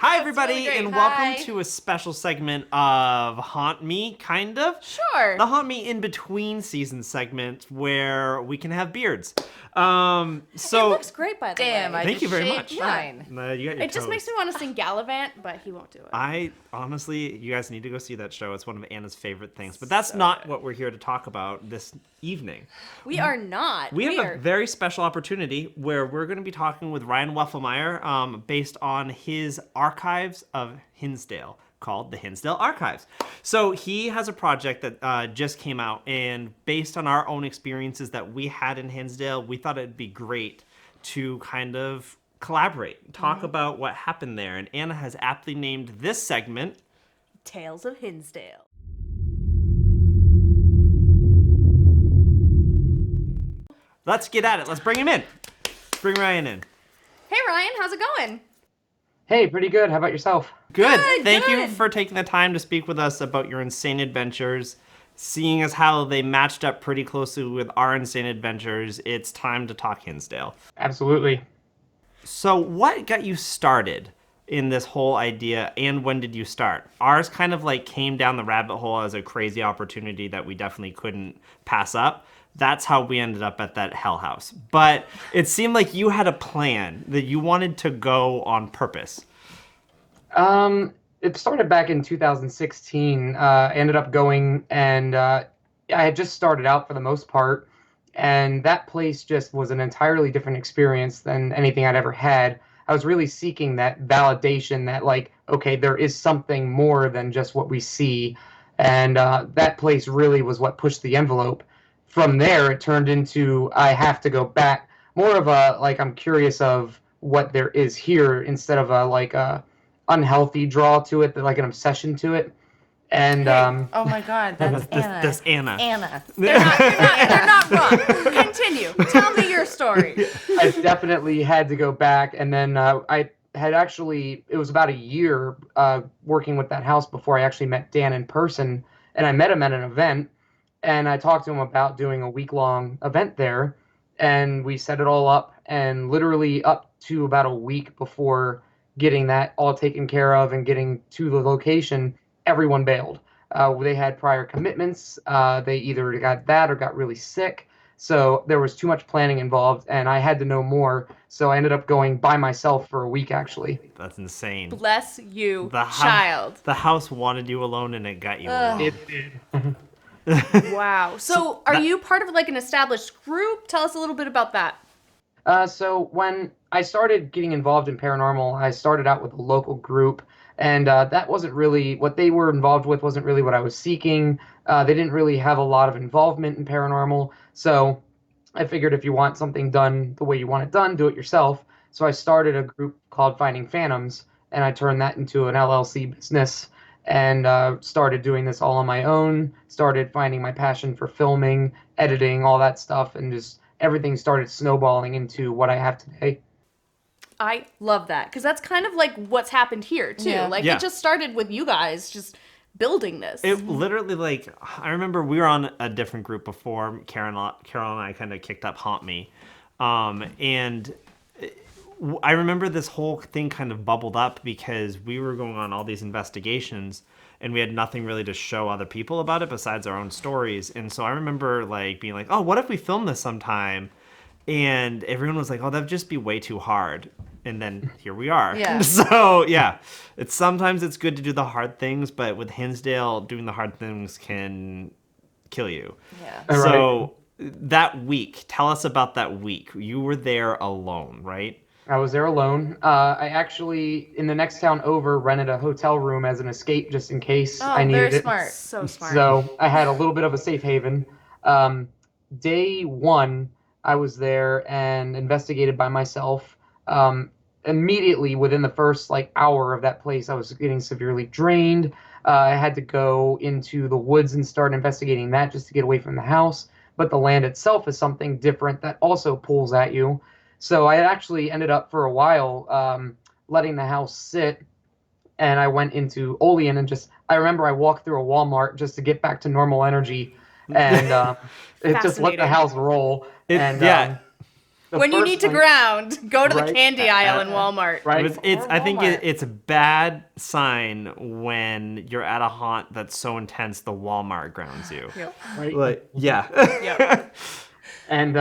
Hi, everybody, really great. and Hi. welcome to a special segment of Haunt Me, kind of. Sure. The Haunt Me in between season segment where we can have beards. It looks great, by the Damn, way. I Thank just you very shaved much. mine. You got your It just toes. makes me want to sing Gallivant, but he won't do it. I honestly, you guys need to go see that show. It's one of Anna's favorite things. But that's So not good. what we're here to talk about this evening. We are not. We have a very special opportunity where we're going to be talking with Ryan Wefelmeyer based on his archives of Hinsdale called the Hinsdale Archives. So he has a project that just came out, and based on our own experiences that we had in Hinsdale, we thought it'd be great to kind of collaborate, talk about what happened there. And Anna has aptly named this segment Tales of Hinsdale. Let's get at it. Let's bring him in. Bring Ryan in. Hey, Ryan, how's it going? Hey, pretty good. How about yourself? Good. Good, Thank you good. for taking the time to speak with us about your insane adventures. Seeing as how they matched up pretty closely with our insane adventures, it's time to talk Hinsdale. Absolutely. So what got you started in this whole idea, and when did you start? Ours kind of like came down the rabbit hole as a crazy opportunity that we definitely couldn't pass up. That's how we ended up at that hell house. But it seemed like you had a plan, that you wanted to go on purpose. It started back in 2016. Ended up going, and I had just started out for the most part, and that place just was an entirely different experience than anything I'd ever had. I was really seeking that validation that, like, okay, there is something more than just what we see, and that place really was what pushed the envelope. From there, it turned into I have to go back. More of a like I'm curious of what there is here instead of a like a unhealthy draw to it, like an obsession to it. And Oh my god, that's Anna. That's Anna. Anna. They're not wrong. Continue. Tell me your story. I definitely had to go back. And then I had actually, it was about a year working with that house before I actually met Dan in person. And I met him at an event, and I talked to him about doing a week-long event there. And we set it all up, and literally up to about a week before getting that all taken care of and getting to the location, everyone bailed. They had prior commitments. They either got that or got really sick. So there was too much planning involved, and I had to know more. So I ended up going by myself for a week, actually. That's insane. Bless you, The child. The house wanted you alone, and it got you alone. It did. Wow. So are you part of like an established group? Tell us a little bit about that. So when I started getting involved in paranormal, I started out with a local group, and that wasn't really what they were involved with. Wasn't really what I was seeking. They didn't really have a lot of involvement in paranormal, so I figured if you want something done the way you want it done, do it yourself. So I started a group called Finding Phantoms, and I turned that into an LLC business, and started doing this all on my own. Started finding my passion for filming, editing, all that stuff, and just everything started snowballing into what I have today. I love that because that's kind of like what's happened here too. Yeah. Like Yeah. it just started with you guys just building this. It literally, like, I remember we were on a different group before. Carol and I kind of kicked up Haunt Me. And I remember this whole thing kind of bubbled up because we were going on all these investigations, and we had nothing really to show other people about it besides our own stories. And so I remember, like, being like, oh, what if we film this sometime? And everyone was like, oh, that'd just be way too hard. And then here we are. Yeah. So, yeah, sometimes it's good to do the hard things, but with Hinsdale, doing the hard things can kill you. Yeah. All So that week, tell us about that week. You were there alone, right? I was there alone. I actually, in the next town over, rented a hotel room as an escape just in case Oh, I needed very it. smart. So smart. So I had a little bit of a safe haven. Day one, I was there and investigated by myself. Immediately within the first hour of that place, I was getting severely drained. I had to go into the woods and start investigating that just to get away from the house. But the land itself is something different that also pulls at you. So I actually ended up for a while letting the house sit, and I went into Olean and I remember I walked through a Walmart just to get back to normal energy, and it just let the Fascinating. house roll. Yeah. When you first need to night- ground, go to the Right. candy aisle in Walmart. Right. I think Walmart. it's a bad sign when you're at a haunt that's so intense the Walmart grounds you. Yep. Right. Like, yeah. Yep. And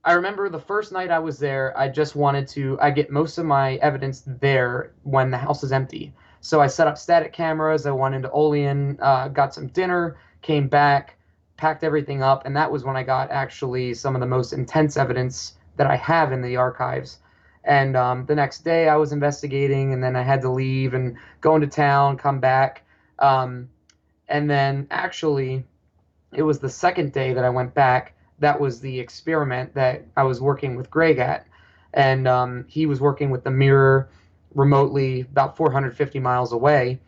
I remember the first night I was there, I get most of my evidence there when the house is empty. So I set up static cameras. I went into Olean, got some dinner, came back, packed everything up, and that was when I got actually some of the most intense evidence that I have in the archives. And the next day I was investigating, and then I had to leave and go into town, come back. And then actually, it was the second day that I went back. That was the experiment that I was working with Greg at. And he was working with the mirror remotely about 450 miles away.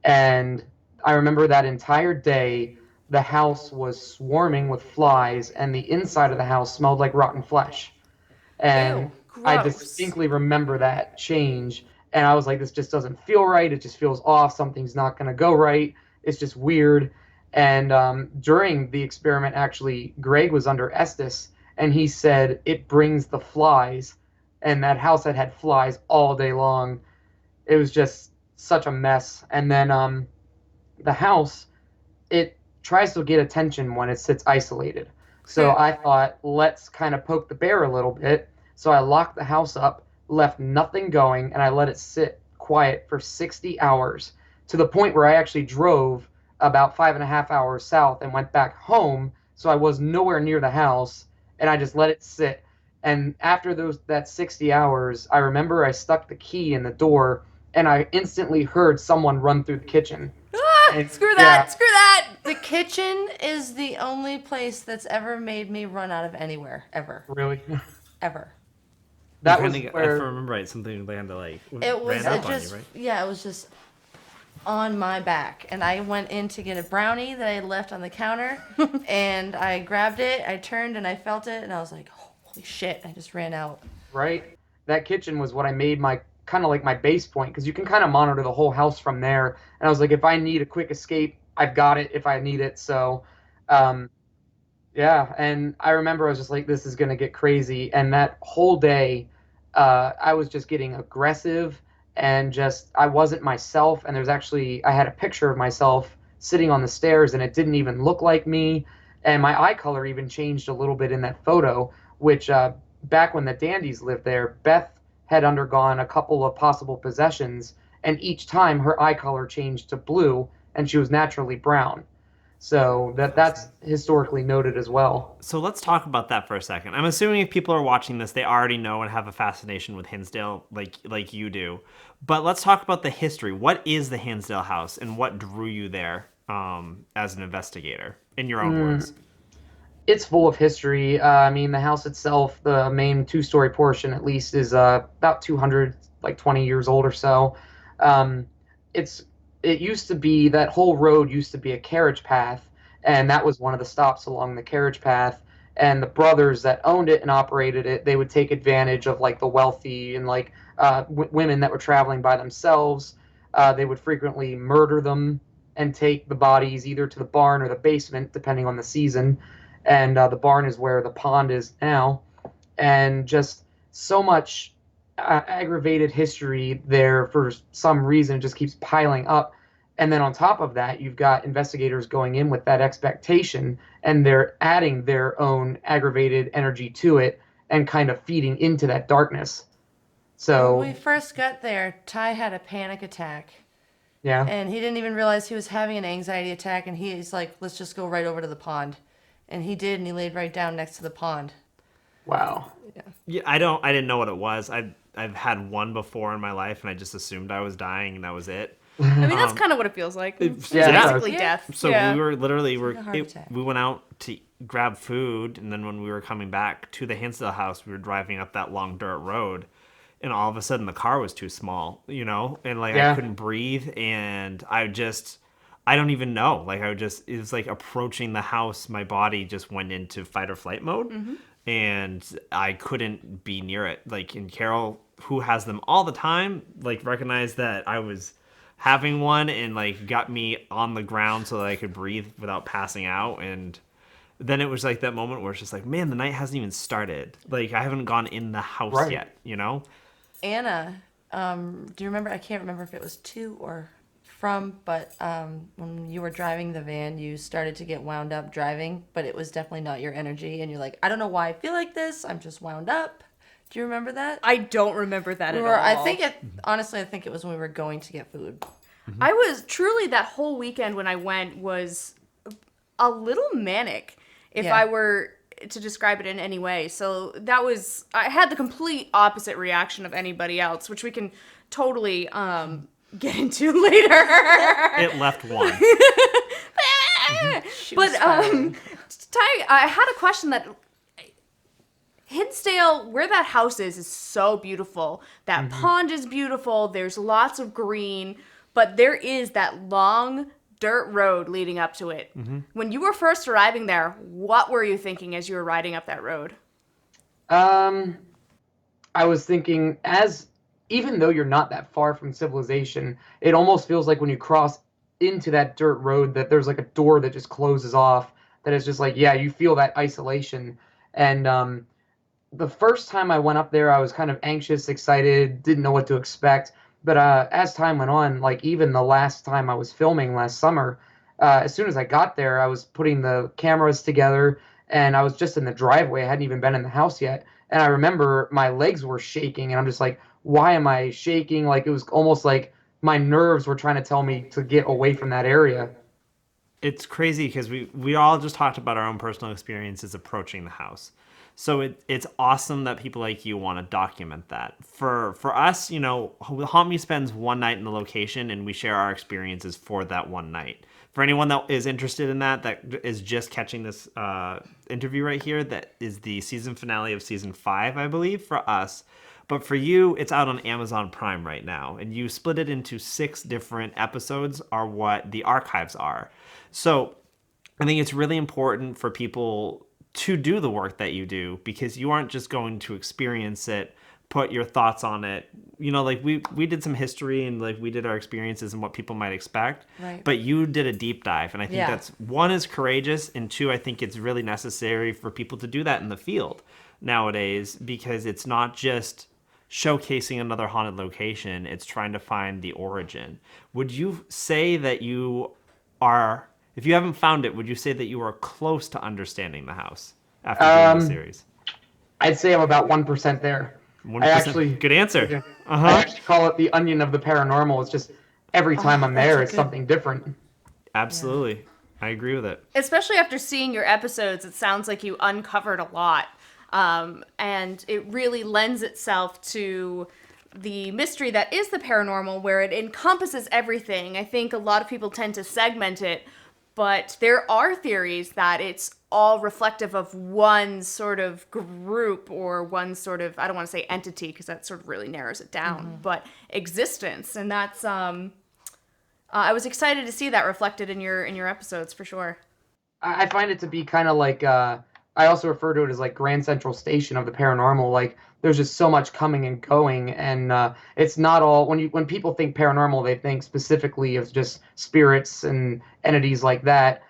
And I remember that entire day, the house was swarming with flies, and the inside of the house smelled like rotten flesh. And Ew, I gross. distinctly remember that change. And I was like, this just doesn't feel right. It just feels off. Something's not going to go right. It's just weird. And during the experiment, actually, Greg was under Estes, and he said it brings the flies. And that house had flies all day long. It was just such a mess. And then the house, it tries to get attention when it sits isolated. So I thought, let's kind of poke the bear a little bit. So I locked the house up, left nothing going, and I let it sit quiet for 60 hours to the point where I actually drove about 5.5 hours south and went back home. So I was nowhere near the house, and I just let it sit. And after that 60 hours, I remember I stuck the key in the door, and I instantly heard someone run through the kitchen. Ah, And- screw that! yeah. Screw that! The kitchen is the only place that's ever made me run out of anywhere. Ever. Really? Ever. That was If I where remember right, something they had to like It was ran it up on just you, right? yeah, it was just on my back. And I went in to get a brownie that I had left on the counter and I grabbed it, I turned and I felt it and I was like, holy shit, I just ran out. right? That kitchen was what I made my kind of like my base point, because you can kind of monitor the whole house from there. And I was like, if I need a quick escape, I've got it if I need it. So, yeah. And I remember I was just like, this is gonna get crazy. And that whole day, I was just getting aggressive and just I wasn't myself. And I had a picture of myself sitting on the stairs, and it didn't even look like me. And my eye color even changed a little bit in that photo, which back when the Dandies lived there, Beth had undergone a couple of possible possessions, and each time her eye color changed to blue, and she was naturally brown. So that's historically noted as well. So let's talk about that for a second. I'm assuming if people are watching this, they already know and have a fascination with Hinsdale like you do. But let's talk about the history. What is the Hinsdale House, and what drew you there as an investigator, in your own words? It's full of history. I mean, the house itself, the main two-story portion at least, is about 20 years old or so. It used to be, that whole road used to be a carriage path, and that was one of the stops along the carriage path. And the brothers that owned it and operated it, they would take advantage of like the wealthy and like women that were traveling by themselves. They would frequently murder them and take the bodies either to the barn or the basement, depending on the season. And the barn is where the pond is now. And just so much aggravated history there for some reason. It just keeps piling up. And then on top of that, you've got investigators going in with that expectation, and they're adding their own aggravated energy to it and kind of feeding into that darkness. So, When we first got there, Ty had a panic attack. yeah. And he didn't even realize he was having an anxiety attack. And he's like, let's just go right over to the pond. And he did, and he laid right down next to the pond. Wow. Yeah, I didn't know what it was. I've had one before in my life, and I just assumed I was dying, and that was it. I mean, that's kind of what it feels like. It's Yeah. basically death. So yeah. we were literally like a heart attack. we went out to grab food, and then when we were coming back to the Hinsdale house, we were driving up that long dirt road, and all of a sudden the car was too small, and like Yeah. I couldn't breathe, and I don't even know. Like it was like approaching the house, my body just went into fight or flight mode, and I couldn't be near it. Like, and Carol, who has them all the time, like recognized that I was having one and like got me on the ground so that I could breathe without passing out. And then it was like that moment where it's just like, man, the night hasn't even started. Like, I haven't gone in the house Right. yet, you know? Anna, do you remember? I can't remember if it was to or from, but when you were driving the van, you started to get wound up driving, but it was definitely not your energy. And you're like, I don't know why I feel like this. I'm just wound up. Do you remember that? I don't remember that We at were, all. I think it, honestly, I think it was when we were going to get food. I was truly, that whole weekend when I went was a little manic, if Yeah. I were to describe it in any way. So that was, I had the complete opposite reaction of anybody else, which we can totally get into later. It left one. She But was spiraling. Ty, I had a question that Hinsdale, where that house is so beautiful. That pond is beautiful. There's lots of green, but there is that long dirt road leading up to it. When you were first arriving there, what were you thinking as you were riding up that road? I was thinking, even though you're not that far from civilization, it almost feels like when you cross into that dirt road that there's like a door that just closes off. That is just like, yeah, you feel that isolation. And the first time I went up there, I was kind of anxious, excited, didn't know what to expect. But as time went on, like even the last time I was filming last summer, as soon as I got there, I was putting the cameras together, and I was just in the driveway. I hadn't even been in the house yet. And I remember my legs were shaking, and I'm just like, why am I shaking? Like it was almost like my nerves were trying to tell me to get away from that area. It's crazy because we all just talked about our own personal experiences approaching the house. So it's awesome that people like you want to document that. For us, you know, Haunt Me spends one night in the location, and we share our experiences for that one night. For anyone that is interested in that is just catching this interview right here, that is the season finale of season 5, I believe, for us. But for you, it's out on Amazon Prime right now, and you split it into 6 different episodes, are what the archives are. So I think it's really important for people to do the work that you do, because you aren't just going to experience it, put your thoughts on it. You know, like we did some history, and like we did our experiences and what people might expect. Right. But you did a deep dive, and I think Yeah. that's, one, is courageous, and 2, I think it's really necessary for people to do that in the field nowadays, because it's not just showcasing another haunted location, it's trying to find the origin. Would you say that you are, if you haven't found it, would you say that you are close to understanding the house after doing the series? I'd say I'm about 1% there. 1%. Good answer. I actually call it the onion of the paranormal. It's just every time I'm there, it's something different. Absolutely. I agree with it. Especially after seeing your episodes, it sounds like you uncovered a lot. And it really lends itself to the mystery that is the paranormal, where it encompasses everything. I think a lot of people tend to segment it, but there are theories that it's all reflective of one sort of group, or one sort of, I don't want to say entity, because that sort of really narrows it down, but existence. And that's, I was excited to see that reflected in your episodes, for sure. I find it to be kind of like, I also refer to it as like Grand Central Station of the paranormal. Like there's just so much coming and going, and it's not all, when people think paranormal, they think specifically of just spirits and entities like that.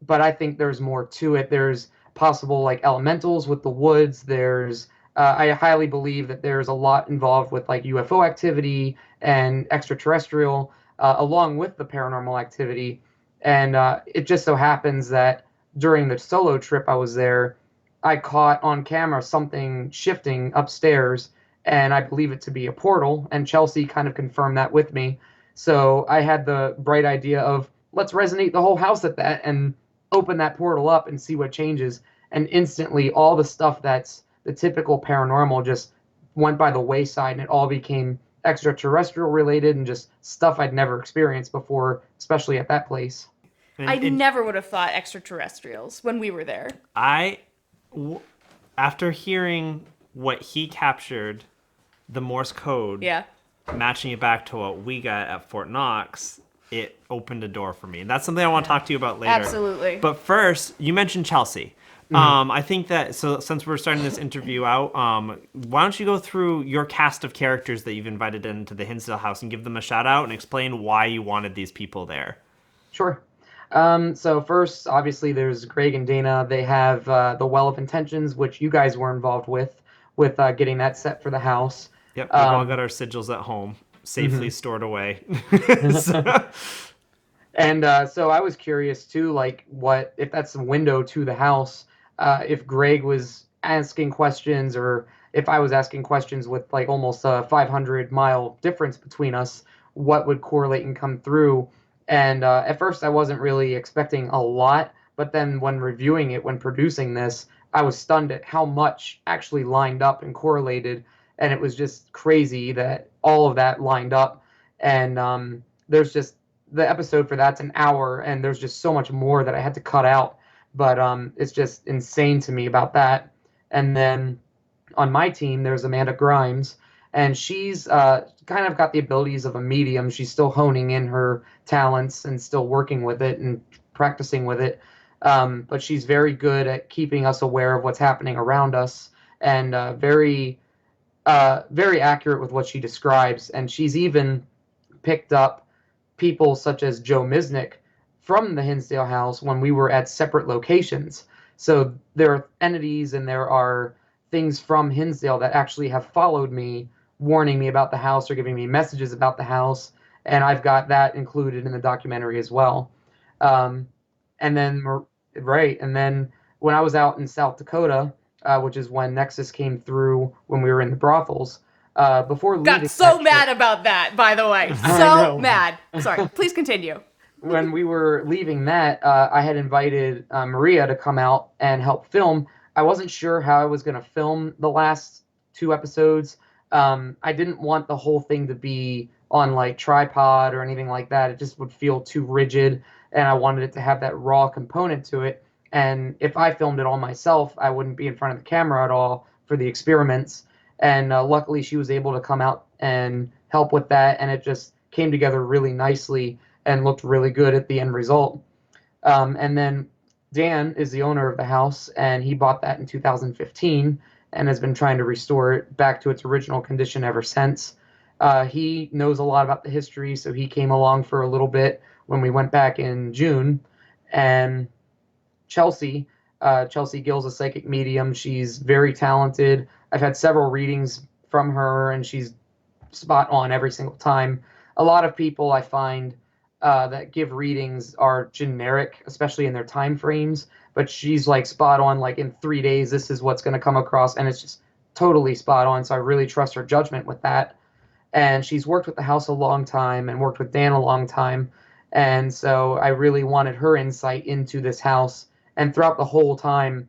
But I think there's more to it. There's possible like elementals with the woods. There's I highly believe that there's a lot involved with like UFO activity and extraterrestrial, along with the paranormal activity. And it just so happens that during the solo trip I was there, I caught on camera something shifting upstairs, and I believe it to be a portal, and Chelsea kind of confirmed that with me. So I had the bright idea of, let's resonate the whole house at that and open that portal up and see what changes. And instantly all the stuff that's the typical paranormal just went by the wayside, and it all became extraterrestrial related and just stuff I'd never experienced before, especially at that place. I never would have thought extraterrestrials when we were there. After hearing what he captured, the Morse code, Yeah. matching it back to what we got at Fort Knox, it opened a door for me. And that's something I want to talk to you about later. Absolutely. But first, you mentioned Chelsea. I think that, so since we're starting this interview out, why don't you go through your cast of characters that you've invited into the Hinsdale house and give them a shout out and explain why you wanted these people there? Sure. So first, obviously, there's Greg and Dana. They have the Well of Intentions, which you guys were involved with getting that set for the house. Yep, we've all got our sigils at home, safely stored away. So- And so I was curious too, like what if that's the window to the house, if Greg was asking questions or if I was asking questions with like almost a 500-mile difference between us, what would correlate and come through? And at first I wasn't really expecting a lot, but then when reviewing it, when producing this, I was stunned at how much actually lined up and correlated. And it was just crazy that all of that lined up. And there's just the episode for that's an hour, and there's just so much more that I had to cut out. But it's just insane to me about that. And then on my team, there's Amanda Grimes, and she's kind of got the abilities of a medium. She's still honing in her talents and still working with it and practicing with it. But she's very good at keeping us aware of what's happening around us, and very accurate with what she describes. And she's even picked up people such as Joe Misnick from the Hinsdale House when we were at separate locations. So there are entities and there are things from Hinsdale that actually have followed me, warning me about the house or giving me messages about the house. And I've got that included in the documentary as well. Um, and then, right, and then when I was out in South Dakota, which is when Nexus came through when we were in the brothels, before leaving. Got so mad about that, by the way. I So know. mad. Sorry, please continue. When we were leaving that, I had invited Maria to come out and help film. I wasn't sure how I was going to film the last two episodes. I didn't want the whole thing to be on like tripod or anything like that. It just would feel too rigid, and I wanted it to have that raw component to it. And if I filmed it all myself, I wouldn't be in front of the camera at all for the experiments. And luckily, she was able to come out and help with that, and it just came together really nicely and looked really good at the end result. And then Dan is the owner of the house, and he bought that in 2015 and has been trying to restore it back to its original condition ever since. He knows a lot about the history, so he came along for a little bit when we went back in June. And Chelsea Gill's a psychic medium. She's very talented. I've had several readings from her, and she's spot on every single time. A lot of people I find that give readings are generic, especially in their time frames. But she's like spot on. Like in 3 days, this is what's going to come across, and it's just totally spot on. So I really trust her judgment with that. And she's worked with the house a long time and worked with Dan a long time. And so I really wanted her insight into this house. And throughout the whole time,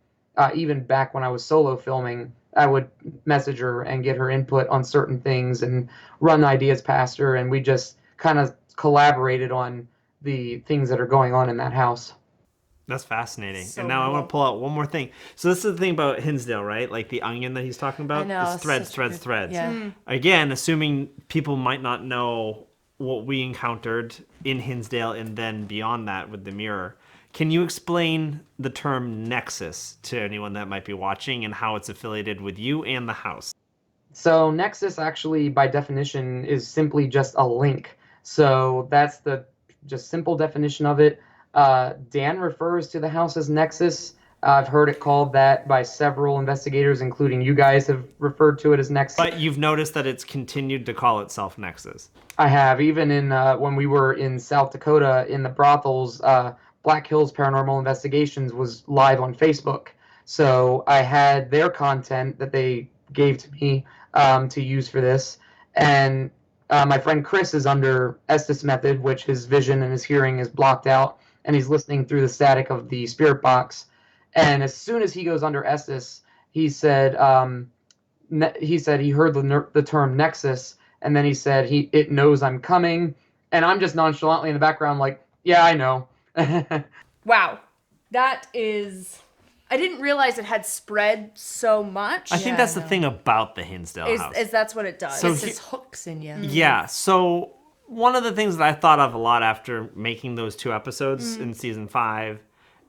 even back when I was solo filming, I would message her and get her input on certain things and run ideas past her. And we just kind of collaborated on the things that are going on in that house. That's fascinating. So and now I cool. want to pull out one more thing. So this is the thing about Hinsdale, right? Like the onion that he's talking about. I know, It's it's threads, such threads, good- threads. yeah. Again, assuming people might not know what we encountered in Hinsdale and then beyond that with the mirror. Can you explain the term Nexus to anyone that might be watching and how it's affiliated with you and the house? So Nexus actually, by definition, is simply just a link. So that's the just simple definition of it. Dan refers to the house as Nexus. I've heard it called that by several investigators, including you guys have referred to it as Nexus. But you've noticed that it's continued to call itself Nexus. I have, even in when we were in South Dakota in the brothels, Black Hills Paranormal Investigations was live on Facebook. So I had their content that they gave to me to use for this. And my friend Chris is under Estes method, which his vision and his hearing is blocked out, and he's listening through the static of the spirit box. And as soon as he goes under Estes, he said he heard the term Nexus, and then he said it knows I'm coming, and I'm just nonchalantly in the background like, yeah, I know. Wow. That is... I didn't realize it had spread so much. I think that's the thing about the Hinsdale House. Is that's what it does. So It's just hooks in you. Yeah, so one of the things that I thought of a lot after making those two episodes in season 5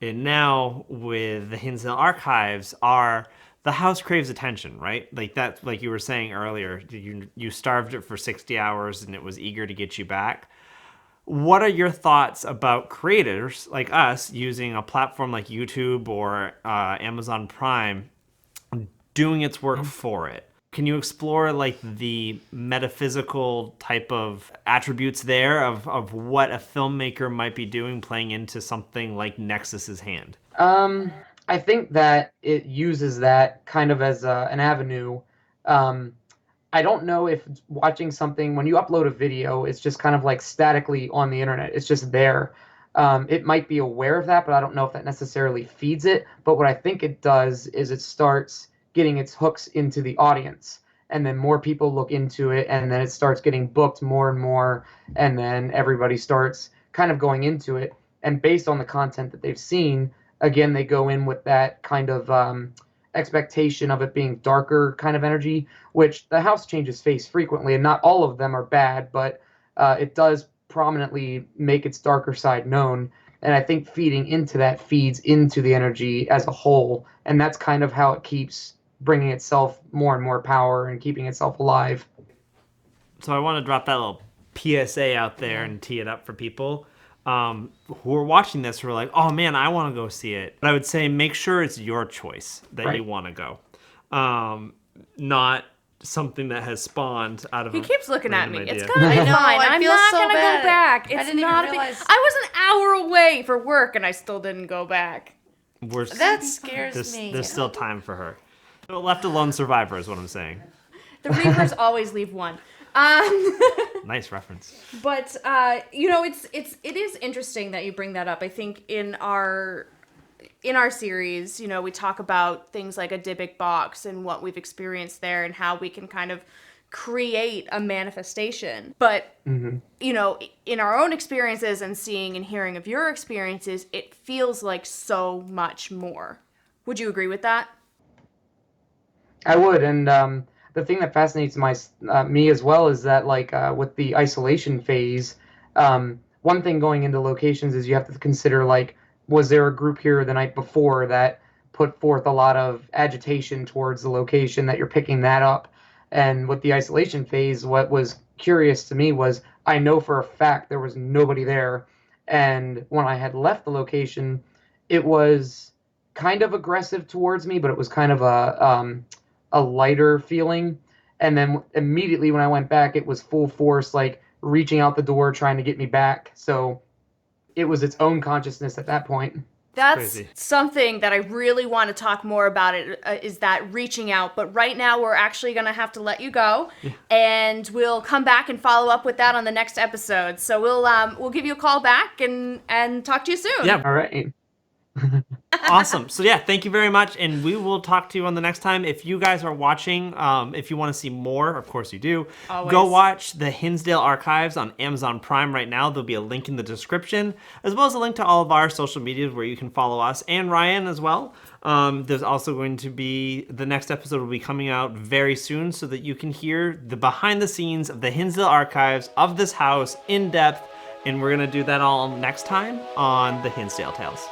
and now with the Hinsdale Archives are the house craves attention, right? Like that, like you were saying earlier, you starved it for 60 hours and it was eager to get you back. what are your thoughts about creators like us using a platform like YouTube or Amazon Prime doing its work for it? Can you explore like the metaphysical type of attributes there of what a filmmaker might be doing playing into something like Nexus's hand? I think that it uses that kind of as an avenue. I don't know if watching something, when you upload a video, it's just kind of like statically on the internet. It's just there. It might be aware of that, but I don't know if that necessarily feeds it. But what I think it does is it starts getting its hooks into the audience. And then more people look into it, and then it starts getting booked more and more. And then everybody starts kind of going into it. And based on the content that they've seen, again, they go in with that kind of expectation of it being darker kind of energy, which the house changes face frequently, and not all of them are bad, but it does prominently make its darker side known. And I think feeding into that feeds into the energy as a whole, and that's kind of how it keeps bringing itself more and more power and keeping itself alive. So I want to drop that little PSA out there and tee it up for people who are watching this who are like, oh man, I want to go see it. But I would say make sure it's your choice that you want to go. Not something that has spawned out of He keeps looking at me. idea. It's gonna be fine. I I'm feel not so gonna bad. go back. It's didn't even not a big... realize- I was an hour away for work and I still didn't go back. That scares me. There's still time for her. A left alone survivor is what I'm saying. The Reapers always leave one. Nice reference. But you know, it is interesting that you bring that up. I think in our series, you know, we talk about things like a Dybbuk box and what we've experienced there and how we can kind of create a manifestation. But you know, in our own experiences and seeing and hearing of your experiences, it feels like so much more. Would you agree with that? I would, and the thing that fascinates me as well is that, like, with the isolation phase, one thing going into locations is you have to consider, like, was there a group here the night before that put forth a lot of agitation towards the location that you're picking that up? And with the isolation phase, what was curious to me was I know for a fact there was nobody there, and when I had left the location, it was kind of aggressive towards me, but it was kind of a lighter feeling. And then immediately when I went back, it was full force, like reaching out the door, trying to get me back. So it was its own consciousness at that point. That's crazy. something that I really want to talk more about is that reaching out. But right now we're actually going to have to let you go, and we'll come back and follow up with that on the next episode. So we'll give you a call back and talk to you soon. Yeah. All right. Awesome. So yeah, thank you very much, and we will talk to you on the next time. If you guys are watching, if you want to see more, of course you do, Always. go watch the Hinsdale Archives on Amazon Prime right now. There'll be a link in the description, as well as a link to all of our social medias where you can follow us and Ryan as well. There's also going to be, the next episode will be coming out very soon so that you can hear the behind the scenes of the Hinsdale Archives of this house in depth, and we're going to do that all next time on the Hinsdale Tales.